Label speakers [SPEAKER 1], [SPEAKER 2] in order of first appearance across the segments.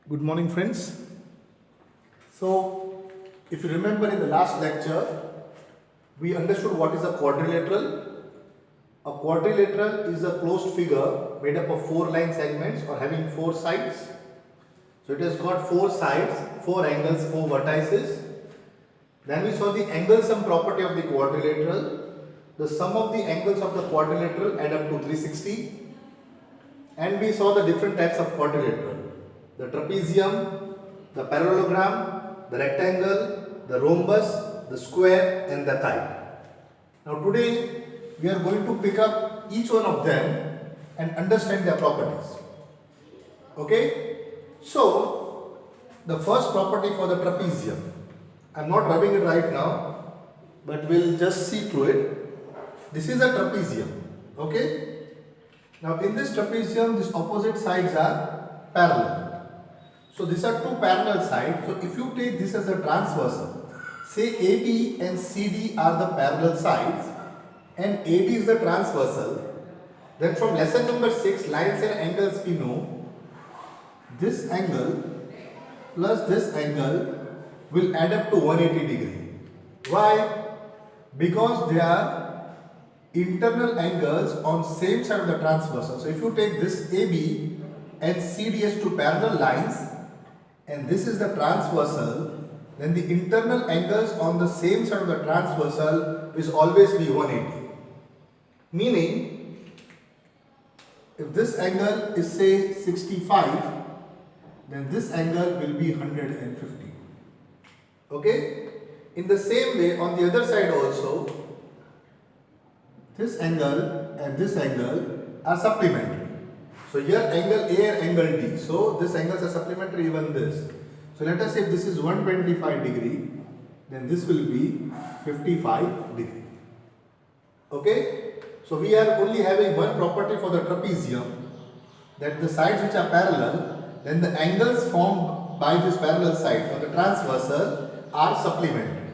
[SPEAKER 1] Good morning, friends. So, if you remember in the last lecture, we understood what is a quadrilateral. A quadrilateral is a closed figure made up of four line segments or having four sides. So, it has got four sides, four angles, four vertices. Then we saw the angle sum property of the quadrilateral. The sum of the angles of the quadrilateral add up to 360. And we saw the different types of quadrilateral. The trapezium, the parallelogram, the rectangle, the rhombus, the square and the kite. Now today we are going to pick up each one of them and understand their properties. Okay? So the first property for the trapezium. I am not rubbing it right now, but we'll just see through it. This is a trapezium. Okay? Now in this trapezium, these opposite sides are parallel. So these are two parallel sides. So if you take this as a transversal, say AB and CD are the parallel sides and AD is the transversal, then from lesson number 6, lines and angles, we know this angle plus this angle will add up to 180 degree. Why? Because they are internal angles on same side of the transversal. So if you take this AB and CD as two parallel lines and this is the transversal, then the internal angles on the same side of the transversal will always be 180. Meaning, if this angle is say 65, then this angle will be 150. Okay? In the same way, on the other side also, this angle and this angle are supplementary. So here angle A and angle D. So this angles are supplementary, even this. So let us say if this is 125 degree, then this will be 55 degree. Okay? So we are only having one property for the trapezium, that the sides which are parallel, then the angles formed by this parallel side on the transversal are supplementary.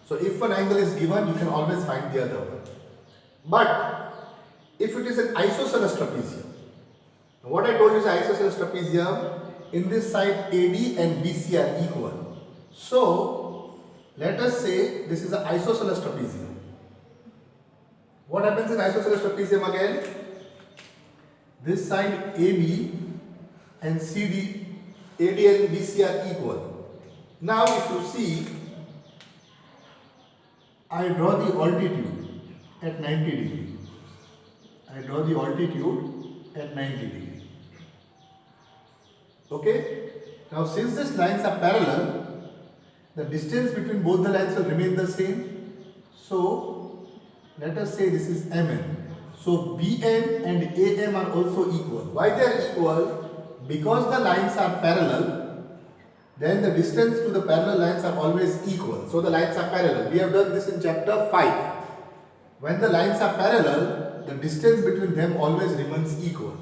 [SPEAKER 1] So if one angle is given, you can always find the other one. But if it is an isosceles trapezium, what I told you is isosceles trapezium, in this side AD and BC are equal. So let us say this is an isosceles trapezium. What happens in isosceles trapezium again? This side AB and CD, AD and BC are equal. Now if you see, I draw the altitude at 90 degree. I draw the altitude at 90 degree. Okay? Now since these lines are parallel, the distance between both the lines will remain the same. So let us say this is MN. So BN and AM are also equal. Why they are equal? Because the lines are parallel, then the distance to the parallel lines are always equal. So the lines are parallel. We have done this in chapter 5. When the lines are parallel, the distance between them always remains equal.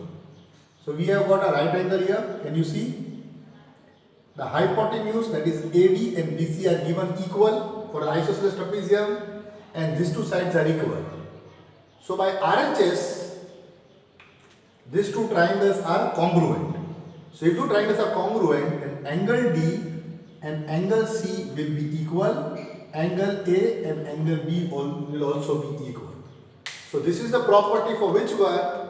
[SPEAKER 1] So we have got a right angle here. Can you see? The hypotenuse, that is AD and BC, are given equal for the isosceles trapezium, and these two sides are equal. So by RHS, these two triangles are congruent. So if two triangles are congruent, then angle D and angle C will be equal. Angle A and angle B will also be equal. So this is the property for which one?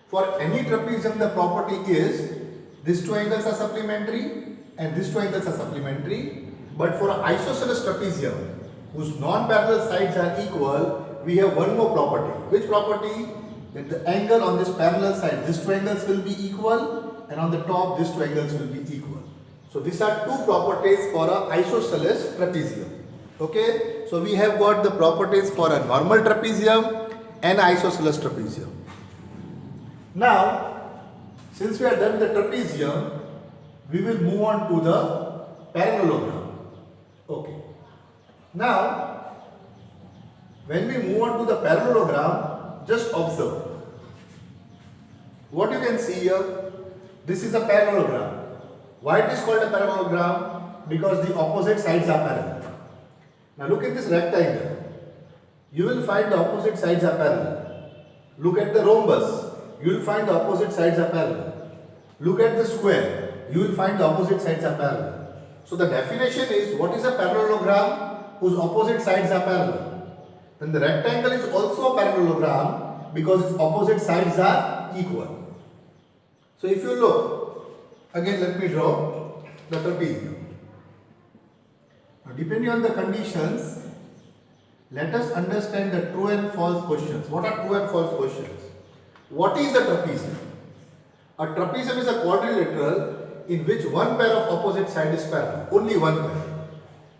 [SPEAKER 1] For any trapezium, the property is these two angles are supplementary and these two angles are supplementary. But for an isosceles trapezium, whose non-parallel sides are equal, we have one more property. Which property? That the angle on this parallel side, these two angles will be equal, and on the top, these two angles will be equal. So these are two properties for an isosceles trapezium. Okay? So we have got the properties for a normal trapezium and isosceles trapezium. Now, since we are done with the trapezium, we will move on to the parallelogram. Okay. Now, when we move on to the parallelogram, just observe. What you can see here, this is a parallelogram. Why it is called a parallelogram? Because the opposite sides are parallel. Now look at this rectangle. You will find the opposite sides are parallel. Look at the rhombus. You will find the opposite sides are parallel. Look at the square. You will find the opposite sides are parallel. So the definition is, what is a parallelogram whose opposite sides are parallel? Then the rectangle is also a parallelogram because its opposite sides are equal. So if you look, again let me draw the trapezium. Now depending on the conditions, let us understand the true and false questions. What are true and false questions? What is a trapezium? A trapezium is a quadrilateral in which one pair of opposite sides is parallel. Only one pair.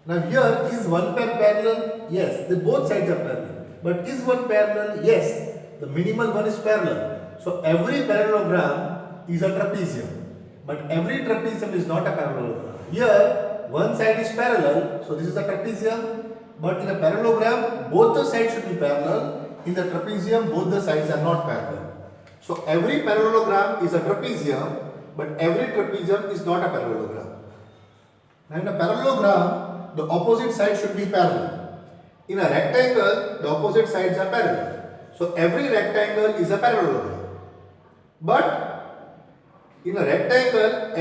[SPEAKER 1] Now here, is one pair parallel? Yes, both sides are parallel. But is one parallel? Yes, the minimal one is parallel. So every parallelogram is a trapezium. But every trapezium is not a parallelogram. Here, one side is parallel, so this is a trapezium. But in a parallelogram, both the sides should be parallel. In the trapezium, both the sides are not parallel. So every parallelogram is a trapezium, but every trapezium is not a parallelogram. Now in a parallelogram, the opposite sides should be parallel. In a rectangle, the opposite sides are parallel. So every rectangle is a parallelogram. But in a rectangle,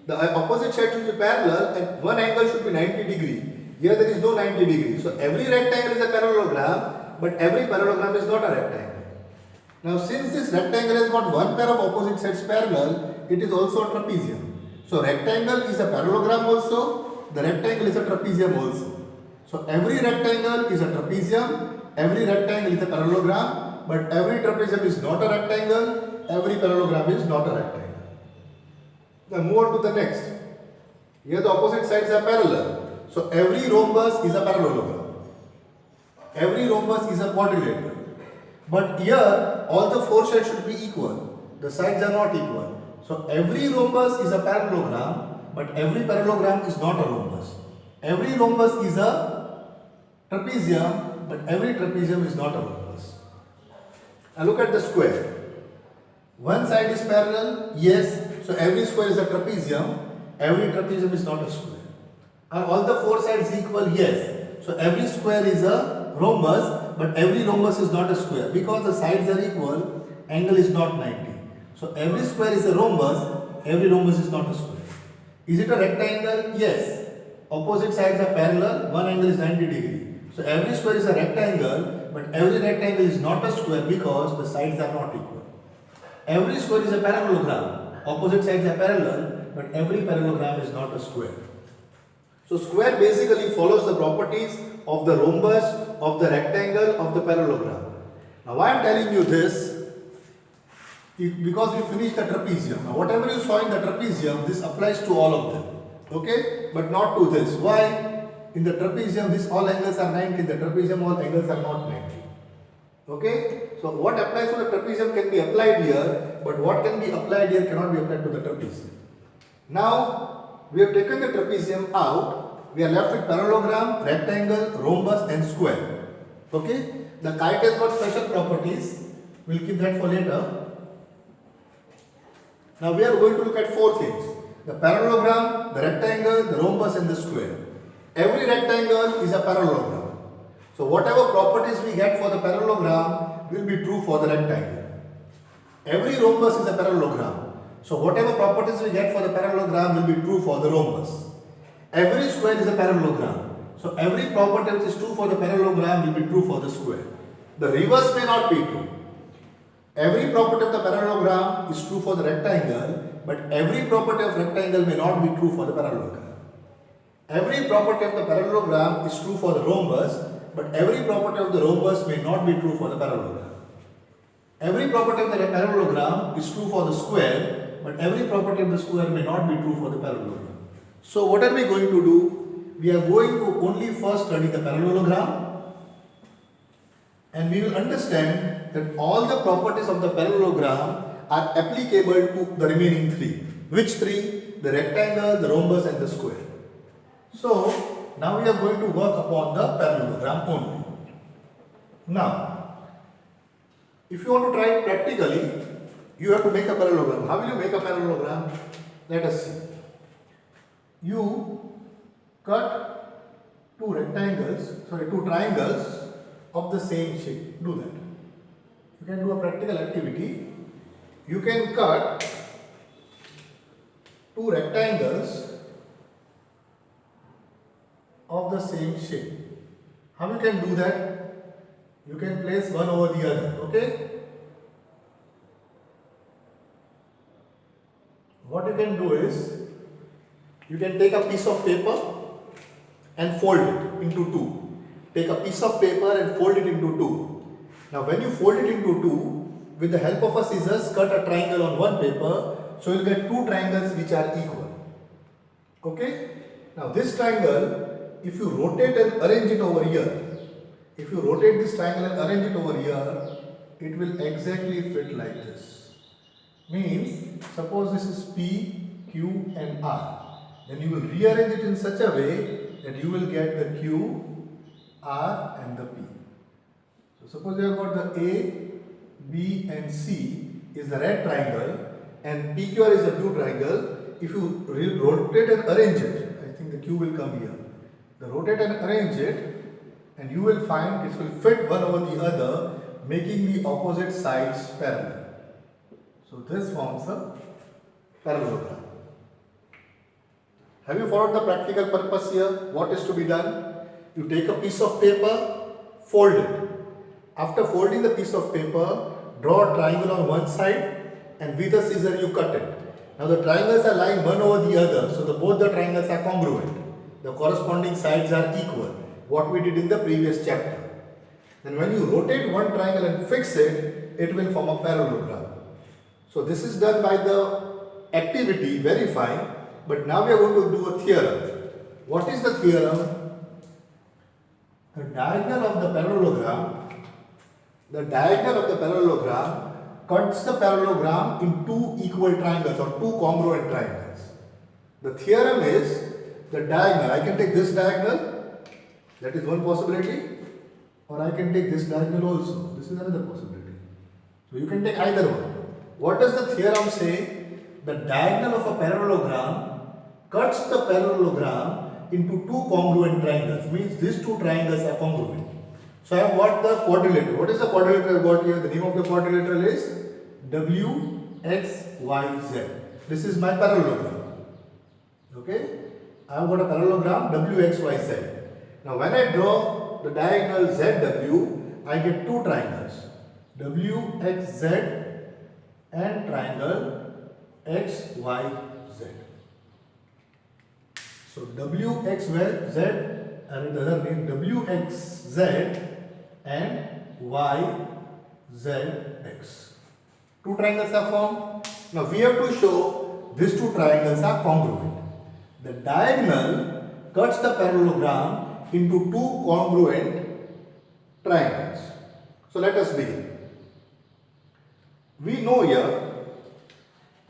[SPEAKER 1] the opposite side should be parallel and one angle should be 90 degree. Here there is no 90 degree. So every rectangle is a parallelogram, but every parallelogram is not a rectangle. Now since this rectangle has got one pair of opposite sides parallel, it is also a trapezium. So rectangle is a parallelogram also, the rectangle is a trapezium also. So every rectangle is a trapezium, every rectangle is a parallelogram, but every trapezium is not a rectangle, every parallelogram is not a rectangle. Now move on to the next. Here the opposite sides are parallel. So every rhombus is a parallelogram. Every rhombus is a quadrilateral. But here all the four sides should be equal. The sides are not equal. So every rhombus is a parallelogram, but every parallelogram is not a rhombus. Every rhombus is a trapezium, but every trapezium is not a rhombus. Now look at the square. One side is parallel, yes. So every square is a trapezium. Every trapezium is not a square. Are all the four sides equal? Yes. So every square is a rhombus, but every rhombus is not a square. Because the sides are equal, angle is not 90. So every square is a rhombus, every rhombus is not a square. Is it a rectangle? Yes. Opposite sides are parallel, one angle is 90 degree. So every square is a rectangle, but every rectangle is not a square because the sides are not equal. Every square is a parallelogram. Opposite sides are parallel, but every parallelogram is not a square. So square basically follows the properties of the rhombus, of the rectangle, of the parallelogram. Now why I am telling you this? Because we finished the trapezium. Now whatever you saw in the trapezium, this applies to all of them. Okay? But not to this. Why? In the trapezium, this all angles are 90. In the trapezium, all angles are not 90. Okay? So what applies to the trapezium can be applied here, but what can be applied here cannot be applied to the trapezium. Now, we have taken the trapezium out. We are left with parallelogram, rectangle, rhombus and square. Okay? The kite has got special properties. We will keep that for later. Now we are going to look at four things. The parallelogram, the rectangle, the rhombus and the square. Every rectangle is a parallelogram. So whatever properties we get for the parallelogram will be true for the rectangle. Every rhombus is a parallelogram. So whatever properties we get for the parallelogram will be true for the rhombus. Every square is a parallelogram. So every property which is true for the parallelogram will be true for the square. The reverse may not be true. Every property of the parallelogram is true for the rectangle, but every property of rectangle may not be true for the parallelogram. Every property of the parallelogram is true for the rhombus, but every property of the rhombus may not be true for the parallelogram. Every property of the parallelogram is true for the square, but every property of the square may not be true for the parallelogram. So what are we going to do? We are going to only first study the parallelogram, and we will understand that all the properties of the parallelogram are applicable to the remaining three. Which three? The rectangle, the rhombus and the square. So now we are going to work upon the parallelogram only. Now, if you want to try it practically, you have to make a parallelogram. How will you make a parallelogram? Let us see. You cut two triangles of the same shape. Do that. You can do a practical activity. You can cut two rectangles of the same shape. How you can do that? You can place one over the other, okay? What you can do is, you can take a piece of paper and fold it into two. Take a piece of paper and fold it into two. Now when you fold it into two, with the help of a scissors, cut a triangle on one paper, so you'll get two triangles which are equal. Okay? Now this triangle, if you rotate and arrange it over here, if you rotate this triangle and arrange it over here, it will exactly fit like this. Means, suppose this is P, Q and R. Then you will rearrange it in such a way that you will get the Q, R and the P. So suppose you have got the A, B and C is the red triangle and PQR is the blue triangle. If you rotate and arrange it, I think the Q will come here. The rotate and arrange it and you will find it will fit one over the other, making the opposite sides parallel. So this forms a parallelogram. Have you followed the practical purpose here? What is to be done? You take a piece of paper, fold it. After folding the piece of paper, draw a triangle on one side and with a scissor you cut it. Now the triangles are lying one over the other, so both the triangles are congruent. The corresponding sides are equal, what we did in the previous chapter. Then when you rotate one triangle and fix it, it will form a parallelogram. So this is done by the activity, verifying, but now we are going to do a theorem. What is the theorem? The diagonal of the parallelogram cuts the parallelogram in two equal triangles or two congruent triangles. The theorem is the diagonal. I can take this diagonal, that is one possibility, or I can take this diagonal also. This is another possibility. So you can take either one. What does the theorem say? The diagonal of a parallelogram cuts the parallelogram into two congruent triangles. Means these two triangles are congruent. So I have got the quadrilateral. What is the quadrilateral I have got here? The name of the quadrilateral is WXYZ. This is my parallelogram. Okay? I have got a parallelogram WXYZ. Now when I draw the diagonal ZW, I get two triangles. WXZ and triangle XYZ. So WXZ and the other name WXZ and YZX. Two triangles are formed. Now we have to show these two triangles are congruent. The diagonal cuts the parallelogram into two congruent triangles. So let us begin. We know here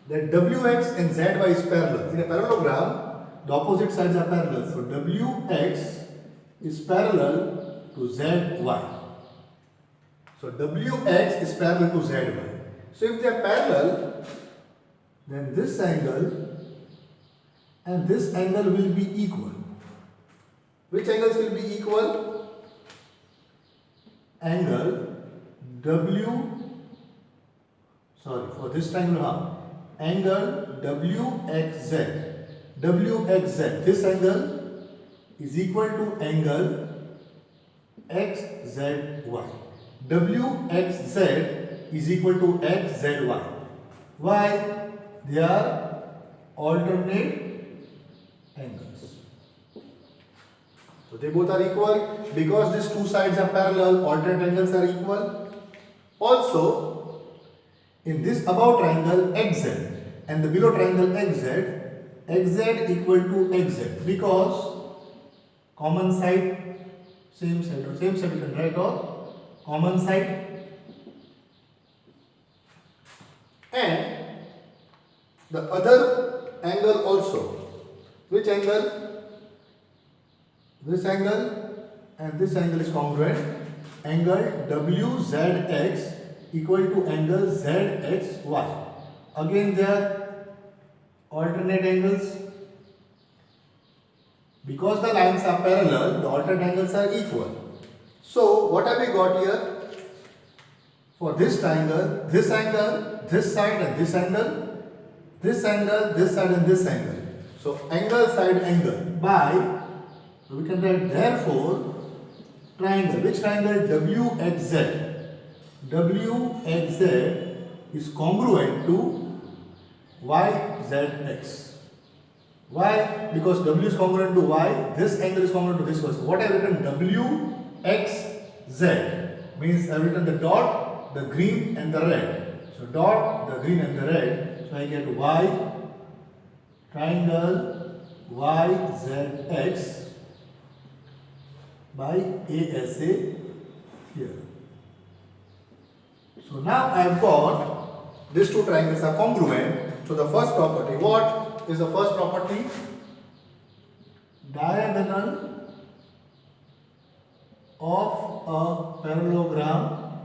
[SPEAKER 1] that WX and ZY is parallel. In a parallelogram, the opposite sides are parallel. So WX is parallel to ZY. So WX is parallel to ZY. So if they are parallel, then this angle and this angle will be equal. Which angles will be equal? Angle for this triangle, angle WXZ. WXZ, this angle is equal to angle XZY. WXZ is equal to XZY. Why? They are alternate angles. So they both are equal. Because these two sides are parallel, alternate angles are equal. Also, in this above triangle XZ and the below triangle XZ, XZ equal to XZ because common side, same side we can write, or common side, and the other angle also. Which angle? This angle and this angle is congruent. Angle WZX equal to angle ZXY. Again they are alternate angles. Because the lines are parallel, the alternate angles are equal. So what have we got here? For this triangle, this angle, this side and this angle, this angle, this side and this angle. So angle, side, angle by, so we can write therefore triangle. Which triangle? WXZ. WXZ is congruent to YZX. Why? Because W is congruent to Y, this angle is congruent to this one. So what I have written WXZ means I have written the dot, the green and the red. So dot, the green and the red. So I get Y triangle YZX by ASA here. So now I have got these two triangles are congruent. So the first property, what is the first property? Diagonal of a parallelogram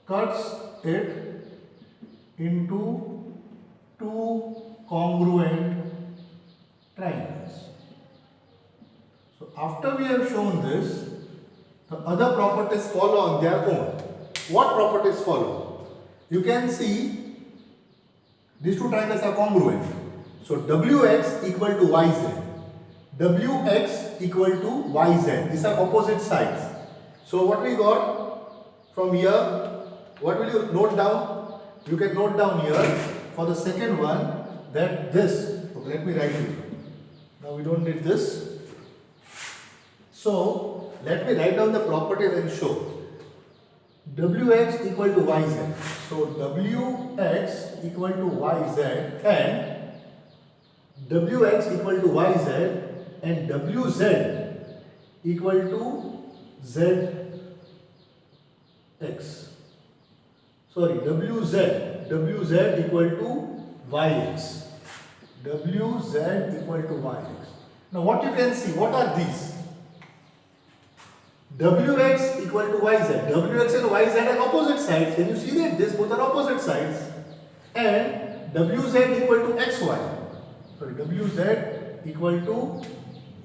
[SPEAKER 1] cuts it into two congruent triangles. So after we have shown this, the other properties follow on their own. What properties follow? You can see these two triangles are congruent. So WX equal to YZ. WX equal to YZ. These are opposite sides. So what we got from here, what will you note down? You can note down here for the second one that this, okay, let me write it. Now we don't need this. So let me write down the properties and show. WX equal to YZ. So WX equal to YZ and WX equal to YZ and WZ equal to ZX. Sorry, WZ equal to YX. WZ equal to YX. Now what you can see, what are these? WX equal to YZ. WX and YZ are opposite sides. Can you see that? These both are opposite sides. And WZ equal to XY. Sorry, WZ equal to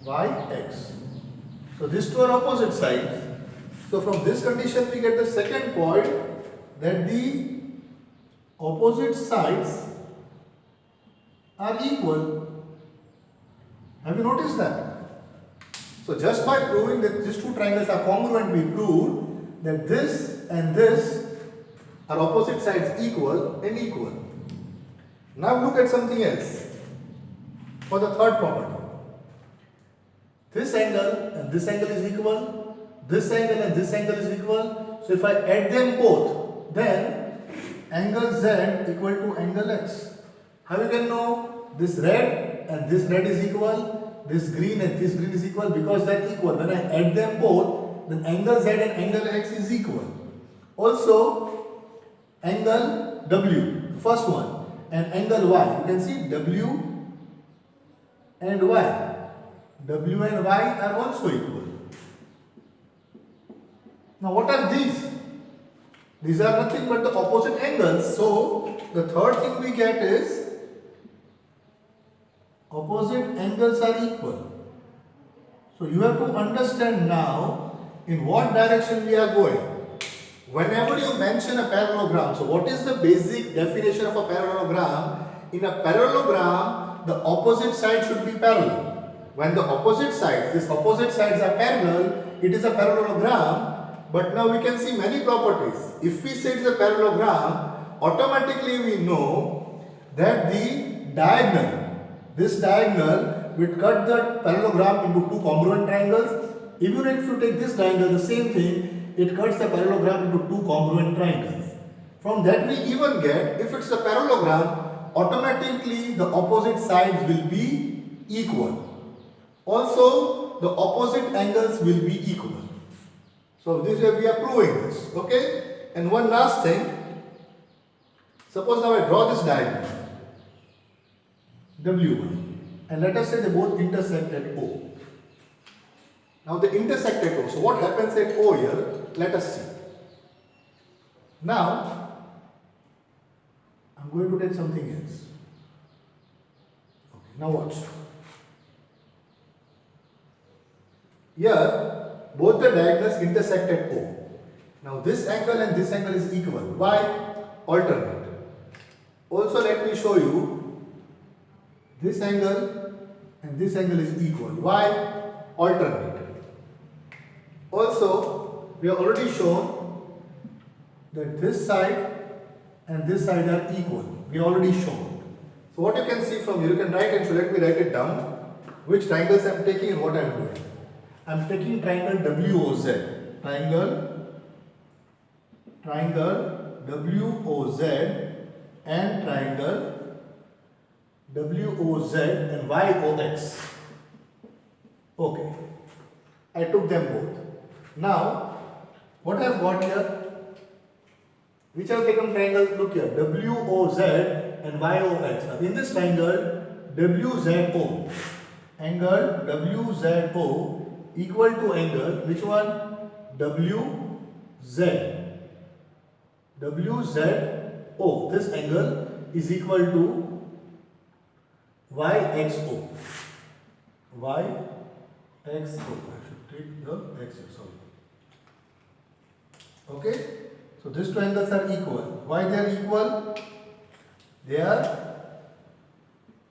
[SPEAKER 1] YX. So these two are opposite sides. So from this condition we get the second point that the opposite sides are equal. Have you noticed that? So just by proving that these two triangles are congruent, we proved that this and this are opposite sides equal and equal. Now look at something else. For the third property, this angle and this angle is equal, this angle and this angle is equal. So if I add them both, then angle Z equal to angle X. How you can know? This red and this red is equal, this green and this green is equal because they are equal. When I add them both, then angle Z and angle X is equal. Also, angle W, the first one, and angle Y. You can see W and Y. W and Y are also equal. Now what are these? These are nothing but the opposite angles. So the third thing we get is opposite angles are equal. So you have to understand now in what direction we are going. Whenever you mention a parallelogram, so what is the basic definition of a parallelogram? In a parallelogram, the opposite side should be parallel. When the opposite sides, these opposite sides are parallel, it is a parallelogram. But now we can see many properties. If we say it is a parallelogram, automatically we know that the diagonal, this diagonal will cut the parallelogram into two congruent triangles. Even if you take this triangle, the same thing, it cuts the parallelogram into two congruent triangles. From that we even get, if it's a parallelogram, automatically the opposite sides will be equal. Also, the opposite angles will be equal. So this way we are proving this, okay? And one last thing, suppose now I draw this diagonal, W1, and let us say they both intersect at O. Now they intersect at O, so what happens at O here? Let us see. Now, I'm going to take something else. Okay, now watch. Here, both the diagonals intersect at O. Now this angle and this angle is equal. Why? Alternate. Also let me show you this angle and this angle is equal. Why? Alternate. Also, we have already shown that this side and this side are equal. We already shown. So what you can see from here, you can write and so let me write it down. Which triangles I am taking and what I am doing. I am taking triangle WOZ. Triangle WOZ and triangle WOZ and YOX. Okay. I took them both. Now, what I have got here? Which I have taken triangle? Look here, WOZ and YOX. Now, in this triangle, WZO, angle WZO equal to angle, which one? WZ. WZO, this angle is equal to YXO. YXO. I should take the X here, sorry. Okay, so these two angles are equal. Why they are equal? They are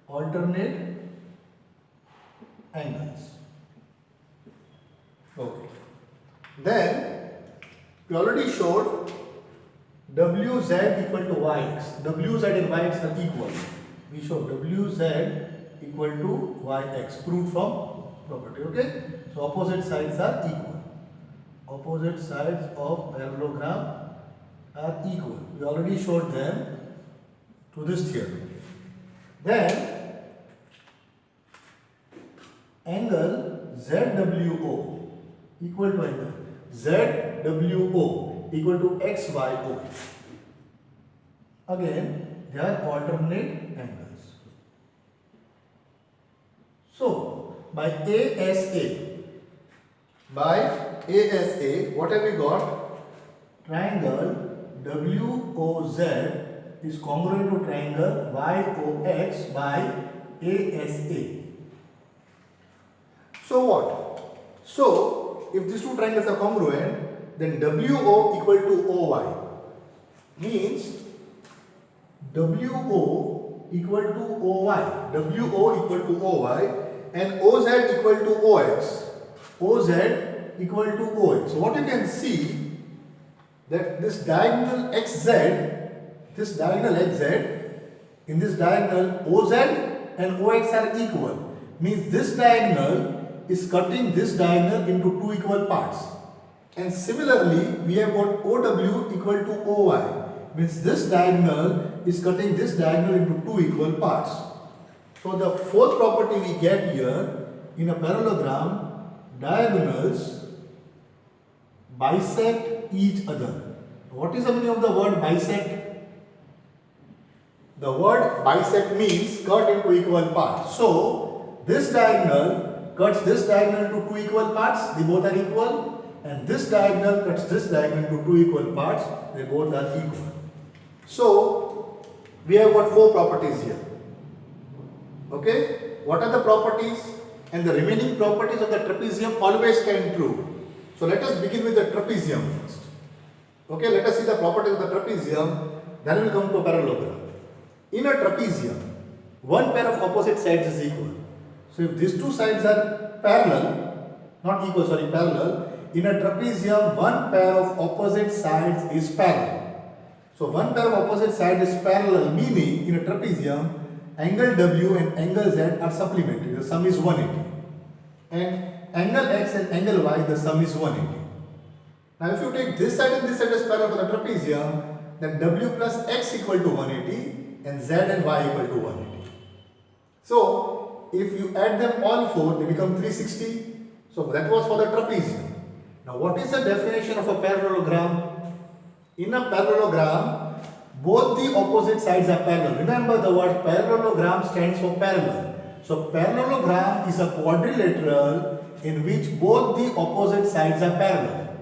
[SPEAKER 1] alternate angles. Okay. Then we already showed WZ equal to YX. WZ and YX are equal. We showed WZ equal to YX, proved from property. Okay. So opposite sides are equal. Opposite sides of parallelogram are equal. We already showed them to this theorem. Then angle ZWO equal to angle ZWO equal to XYO. Again, they are alternate angles. So, by ASA, what have we got? Triangle WOZ is congruent to triangle YOX by ASA. So what? So, if these two triangles are congruent, then WO equal to OY means WO equal to OY, WO equal to OY and OZ equal to OX, OZ equal to OX. So what you can see that this diagonal XZ, in this diagonal OZ and OX are equal, means this diagonal is cutting this diagonal into two equal parts. And similarly, we have got OW equal to OY, means this diagonal is cutting this diagonal into two equal parts. So the fourth property we get here, in a parallelogram, diagonals bisect each other. What is the meaning of the word bisect? The word bisect means cut into equal parts. So this diagonal cuts this diagonal into two equal parts, they both are equal. And this diagonal cuts this diagonal into two equal parts, they both are equal. So, we have got four properties here. Okay? What are the properties? And the remaining properties of the trapezium always stand true. So, let us begin with the trapezium first. Okay, let us see the properties of the trapezium, then we will come to a parallelogram. In a trapezium, one pair of opposite sides is equal. So, if these two sides are parallel, not equal, sorry, parallel, in a trapezium, one pair of opposite sides is parallel. So, one pair of opposite sides is parallel, meaning in a trapezium, angle W and angle Z are supplementary. The sum is 180. And angle X and angle Y, the sum is 180. Now, if you take this side and this side as parallel for the trapezium, then W plus X equal to 180 and Z and Y equal to 180. So, if you add them all four, they become 360. So, that was for the trapezium. Now, what is the definition of a parallelogram? In a parallelogram, both the opposite sides are parallel. Remember, the word parallelogram stands for parallel. So, parallelogram is a quadrilateral in which both the opposite sides are parallel.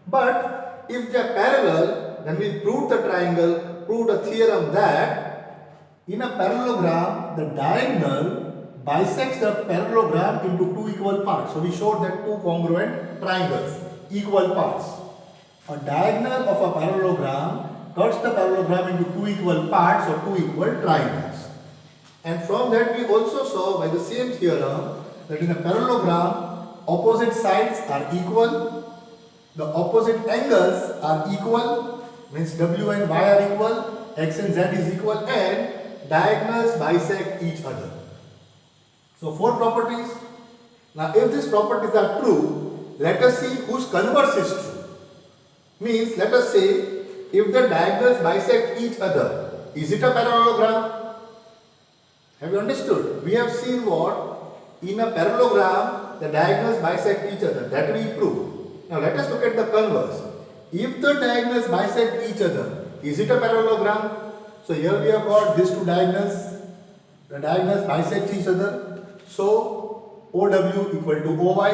[SPEAKER 1] But if they are parallel, then we proved the triangle, proved a theorem that in a parallelogram, the diagonal bisects the parallelogram into two equal parts. So, we showed that two congruent triangles, equal parts. A diagonal of a parallelogram cuts the parallelogram into two equal parts or two equal triangles. And from that we also saw by the same theorem that in a parallelogram opposite sides are equal, the opposite angles are equal, means W and Y are equal, X and Z is equal, and diagonals bisect each other. So four properties. Now if these properties are true, let us see whose converse is true. Means let us say if the diagonals bisect each other, is it a parallelogram? Have you understood? We have seen what? In a parallelogram, the diagonals bisect each other. That we prove. Now let us look at the converse. If the diagonals bisect each other, is it a parallelogram? So here we have got these two diagonals. The diagonals bisect each other. So OW equal to OY,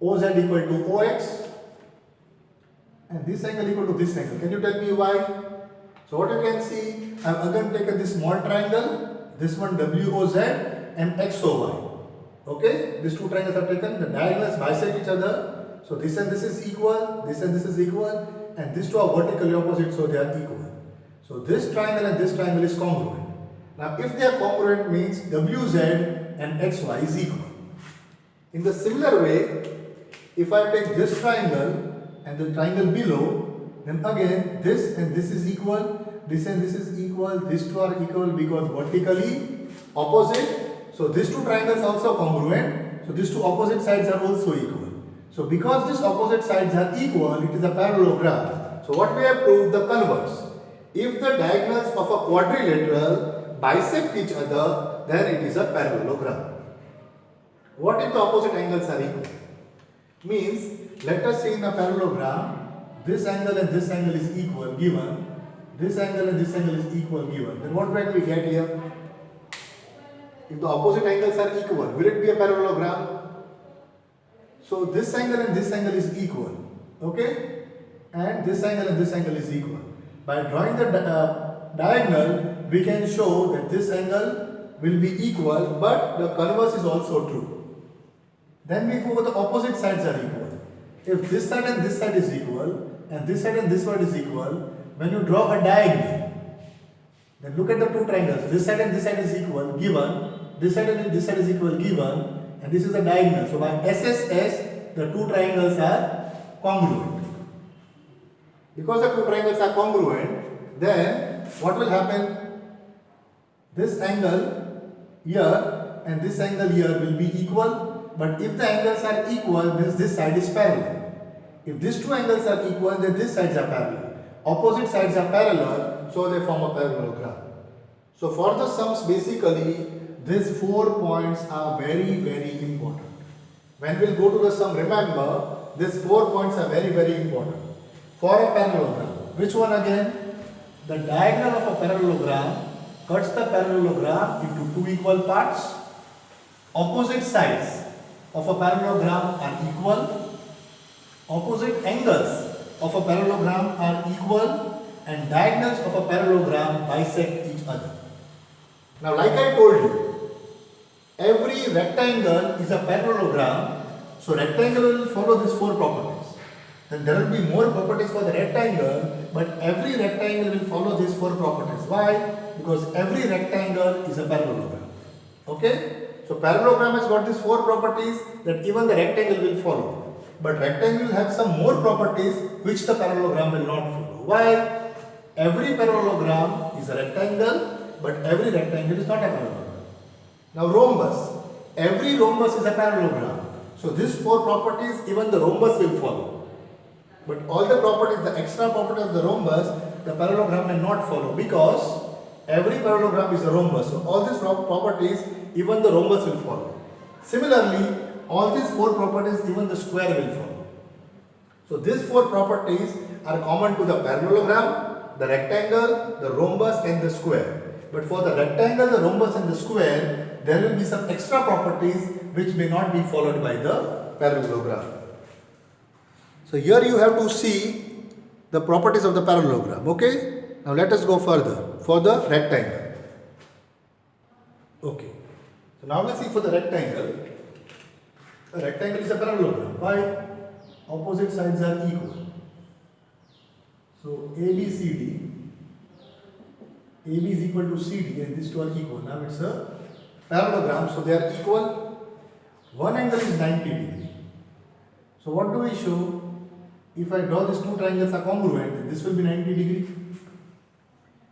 [SPEAKER 1] OZ equal to OX, and this angle equal to this angle. Can you tell me why? So what you can see, I have again taken this small triangle. This one WOZ and XOY. Okay, these two triangles are taken, the diagonals bisect each other. So this and this is equal, this and this is equal, and these two are vertically opposite, so they are equal. So this triangle and this triangle is congruent. Now if they are congruent means WZ and XY is equal. In the similar way, if I take this triangle and the triangle below, then again this and this is equal. This and this is equal, these two are equal because vertically opposite. So these two triangles also congruent. So these two opposite sides are also equal. So because these opposite sides are equal, it is a parallelogram. So what we have proved, the converse. If the diagonals of a quadrilateral bisect each other, then it is a parallelogram. What if the opposite angles are equal? Means, let us say in a parallelogram, this angle and this angle is equal given. This angle and this angle is equal given. Then what will we get here? If the opposite angles are equal, will it be a parallelogram? So this angle and this angle is equal. Okay? And this angle and this angle is equal. By drawing the diagonal, we can show that this angle will be equal, but the converse is also true. Then we go with the opposite sides are equal. If this side and this side is equal, and this side and this side is equal, when you draw a diagonal, then look at the two triangles. This side and this side is equal, given. This side and this side is equal, given. And this is a diagonal. So by SSS, the two triangles are congruent. Because the two triangles are congruent, then what will happen? This angle here and this angle here will be equal. But if the angles are equal, means this side is parallel. If these two angles are equal, then these sides are parallel. Opposite sides are parallel, so they form a parallelogram. So for the sums, basically, these 4 points are very, very important. When we'll go to the sum, remember, these 4 points are very, very important. For a parallelogram, which one again? The diagonal of a parallelogram cuts the parallelogram into two equal parts. Opposite sides of a parallelogram are equal. Opposite angles of a parallelogram are equal, and diagonals of a parallelogram bisect each other. Now, like I told you, every rectangle is a parallelogram, so rectangle will follow these 4 properties. Then there will be more properties for the rectangle, but every rectangle will follow these 4 properties. Why? Because every rectangle is a parallelogram. Okay? So parallelogram has got these 4 properties that even the rectangle will follow. But rectangle will have some more properties which the parallelogram will not follow. Why? Every parallelogram is a rectangle, but every rectangle is not a parallelogram. Now rhombus. Every rhombus is a parallelogram. So these 4 properties, even the rhombus will follow. But all the properties, the extra properties of the rhombus, the parallelogram will not follow because every parallelogram is a rhombus. So all these properties, even the rhombus will follow. Similarly, all these 4 properties, even the square will follow. So these 4 properties are common to the parallelogram, the rectangle, the rhombus and the square. But for the rectangle, the rhombus and the square, there will be some extra properties which may not be followed by the parallelogram. So here you have to see the properties of the parallelogram. Okay? Now let us go further for the rectangle. Okay. So now let's see for the rectangle. A rectangle is a parallelogram. Why? Opposite sides are equal. So ABCD, AB is equal to CD and these two are equal. Now it's a parallelogram, so they are equal. One angle is 90 degree. So what do we show? If I draw these two triangles are congruent, then this will be 90 degree.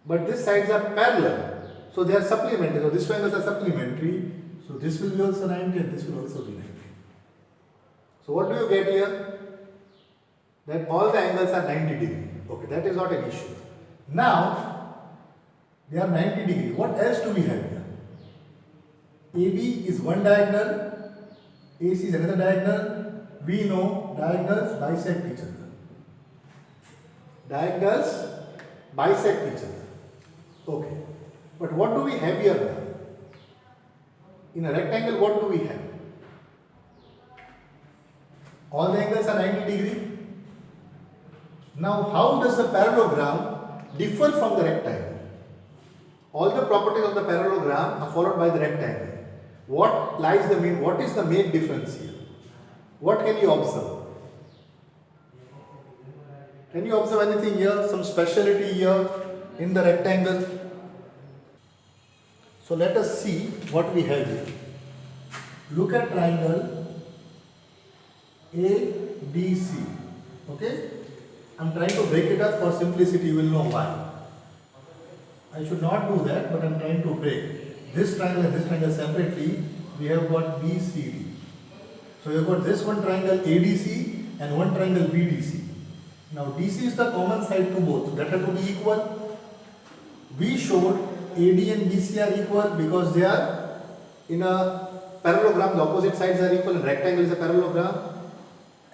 [SPEAKER 1] But these sides are parallel, so they are supplementary. So these triangles are supplementary. So this will be also 90 and this will also be 90. So what do you get here? That all the angles are 90 degree. Okay, that is not an issue. Now, they are 90 degree. What else do we have here? AB is one diagonal, AC is another diagonal. We know diagonals bisect each other. Diagonals bisect each other. Okay. But what do we have here now? In a rectangle, what do we have? All the angles are 90 degree. Now, how does the parallelogram differ from the rectangle? All the properties of the parallelogram are followed by the rectangle. What is the main difference here? What can you observe? Can you observe anything here? Some speciality here in the rectangle? So let us see what we have here. Look at triangle ABC. Okay? I'm trying to break it up for simplicity, you will know why. I should not do that, but I'm trying to break this triangle and this triangle separately. We have got BCD. So we have got this one triangle ADC and one triangle BDC. Now DC is the common side to both, so that has to be equal. We showed AD and BC are equal because they are in a parallelogram, the opposite sides are equal, and rectangle is a parallelogram.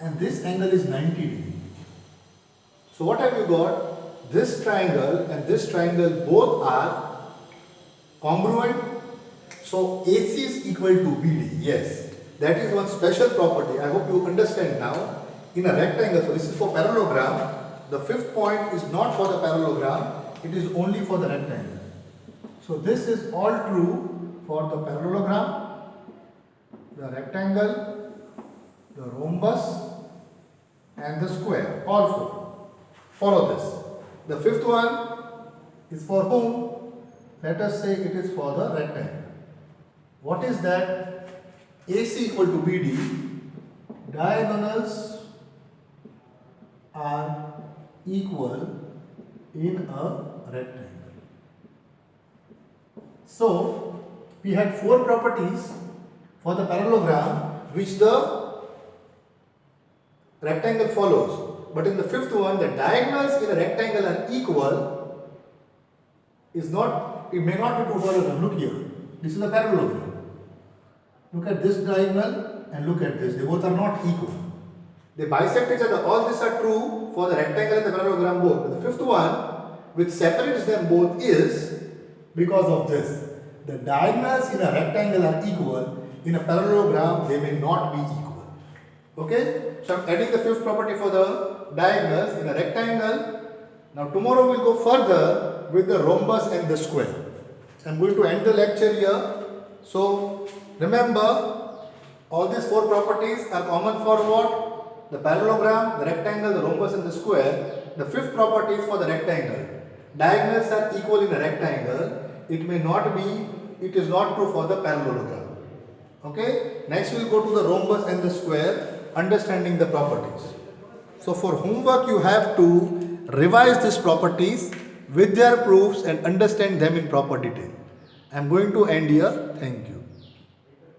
[SPEAKER 1] And this angle is 90 degree. So what have you got? This triangle and this triangle both are congruent. So AC is equal to BD. Yes, that is one special property. I hope you understand now. In a rectangle, so this is for parallelogram. The fifth point is not for the parallelogram. It is only for the rectangle. So this is all true for the parallelogram, the rectangle, the rhombus and the square. All four. Follow this. The fifth one is for whom? Let us say it is for the rectangle. What is that? AC equal to BD. Diagonals are equal in a rectangle. So, we had four properties for the parallelogram which the rectangle follows. But in the fifth one, the diagonals in a rectangle are equal is not, it may not be true for parallelogram. Look here. This is a parallelogram. Look at this diagonal and look at this. They both are not equal. They bisect each other. All these are true for the rectangle and the parallelogram both. But the fifth one, which separates them both, is because of this. The diagonals in a rectangle are equal. In a parallelogram, they may not be equal. Okay? So I'm adding the fifth property for the diagonals in a rectangle. Now tomorrow we'll go further with the rhombus and the square. I'm going to end the lecture here. So remember, all these four properties are common for what? The parallelogram, the rectangle, the rhombus and the square. The fifth property is for the rectangle. Diagonals are equal in a rectangle. It may not be, it is not true for the parallelogram. Okay? Next we'll go to the rhombus and the square, understanding the properties. So for homework you have to revise these properties with their proofs and understand them in proper detail. I am going to end here. Thank you.